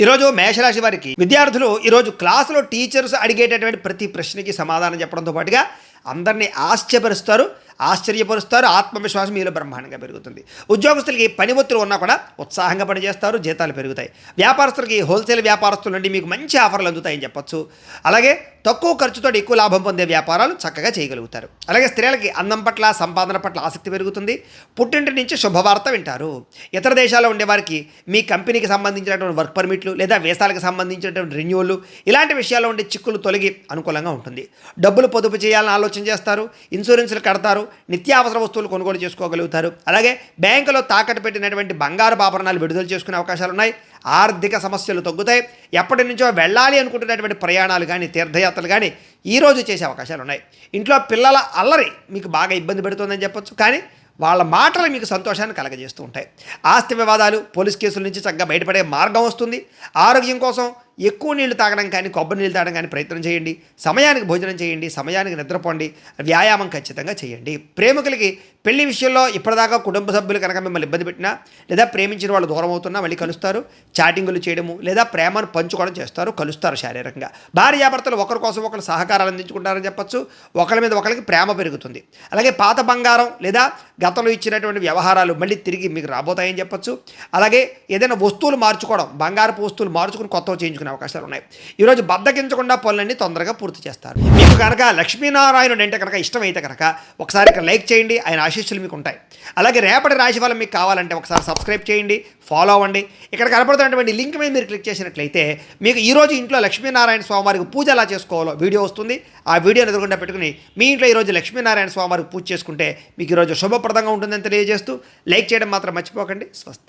ఈరోజు మేషరాశి వారికి విద్యార్థులు ఈరోజు క్లాసులో టీచర్స్ అడిగేటటువంటి ప్రతి ప్రశ్నకి సమాధానం చెప్పడంతో పాటుగా అందరినీ ఆశ్చర్యపరుస్తారు. ఆత్మవిశ్వాసం మీలో బ్రహ్మాండంగా పెరుగుతుంది. ఉద్యోగస్తులకి పని ఒత్తిడి ఉన్నా కూడా ఉత్సాహంగా పనిచేస్తారు, జీతాలు పెరుగుతాయి. వ్యాపారస్తులకి హోల్సేల్ వ్యాపారస్తుల నుండి మీకు మంచి ఆఫర్లు అందుతాయని చెప్పొచ్చు. అలాగే తక్కువ ఖర్చుతో ఎక్కువ లాభం పొందే వ్యాపారాలు చక్కగా చేయగలుగుతారు. అలాగే స్త్రీలకి అందం పట్ల, సంపాదన పట్ల ఆసక్తి పెరుగుతుంది. పుట్టింటి నుంచి శుభవార్త వింటారు. ఇతర దేశాల్లో ఉండేవారికి మీ కంపెనీకి సంబంధించినటువంటి వర్క్ పర్మిట్లు లేదా వేసాలకు సంబంధించినటువంటి రెన్యూవల్ ఇలాంటి విషయాల్లో ఉండే చిక్కులు తొలగి అనుకూలంగా ఉంటుంది. డబ్బులు పొదుపు చేయాలని ఆలోచన చేస్తారు, ఇన్సూరెన్స్లు కడతారు, నిత్యావసర వస్తువులు కొనుగోలు చేసుకోగలుగుతారు. అలాగే బ్యాంకులో తాకట్టు పెట్టినటువంటి బంగారు ఆభరణాలు విడుదల చేసుకునే అవకాశాలు ఉన్నాయి. ఆర్థిక సమస్యలు తగ్గుతాయి. ఎప్పటి నుంచో వెళ్ళాలి అనుకుంటున్నటువంటి ప్రయాణాలు కానీ, తీర్థయాత్రలు కానీ ఈరోజు చేసే అవకాశాలు ఉన్నాయి. ఇంట్లో పిల్లల అల్లరి మీకు బాగా ఇబ్బంది పెడుతుందని చెప్పొచ్చు, కానీ వాళ్ళ మాటలు మీకు సంతోషాన్ని కలగజేస్తూ ఉంటాయి. ఆస్తి వివాదాలు, పోలీస్ కేసుల నుంచి చక్కగా బయటపడే మార్గం వస్తుంది. ఆరోగ్యం కోసం ఎక్కువ నీళ్లు తాగడం కానీ, కొబ్బరి నీళ్ళు తాగడం కానీ ప్రయత్నం చేయండి. సమయానికి భోజనం చేయండి, సమయానికి నిద్రపోండి, వ్యాయామం ఖచ్చితంగా చేయండి. ప్రేమికులకి పెళ్లి విషయంలో ఇప్పటిదాకా కుటుంబ సభ్యులు కనుక మిమ్మల్ని ఇబ్బంది పెట్టినా లేదా ప్రేమించిన వాళ్ళు దూరం అవుతున్నా మళ్ళీ కలుస్తారు. చాటింగులు చేయడము లేదా ప్రేమను పంచుకోవడం చేస్తారు, కలుస్తారు శారీరకంగా. భార్యాభర్తలు ఒకరి కోసం ఒకరు సహకారాలు అందించుకుంటారని చెప్పచ్చు. ఒకరి మీద ఒకరికి ప్రేమ పెరుగుతుంది. అలాగే పాత బంగారం లేదా గతంలో ఇచ్చినటువంటి వ్యవహారాలు మళ్ళీ తిరిగి మీకు రాబోతాయని చెప్పచ్చు. అలాగే ఏదైనా వస్తువులు మార్చుకోవడం, బంగారపు వస్తువులు మార్చుకుని కొత్తవి చేయించుకునే అవకాశాలు ఉన్నాయి. ఈరోజు బద్దకించకుండా పనులన్నీ తొందరగా పూర్తి చేస్తారు. మీకు కనుక లక్ష్మీనారాయణుడు అంటే కనుక ఇష్టమైతే కనుక ఒకసారి ఇక్కడ లైక్ చేయండి, ఆయన ఆశీస్సులు మీకు ఉంటాయి. అలాగే రేపటి రాశి ఫలం మీకు కావాలంటే ఒకసారి సబ్స్క్రైబ్ చేయండి, ఫాలో అవ్వండి. ఇక్కడ కనపడుతున్నటువంటి లింక్ మీద మీరు క్లిక్ చేసినట్లయితే మీకు ఈరోజు ఇంట్లో లక్ష్మీనారాయణ స్వామివారికి పూజ ఎలా చేసుకోవాలో వీడియో వస్తుంది. ఆ వీడియోని ఎదురుగుండా పెట్టుకుని మీ ఇంట్లో ఈరోజు లక్ష్మీనారాయణ స్వామివారికి పూజ చేసుకుంటే మీకు ఈరోజు శుభప్రదంగా ఉంటుందని తెలియజేస్తూ లైక్ చేయడం మాత్రం మర్చిపోకండి. స్వస్తి.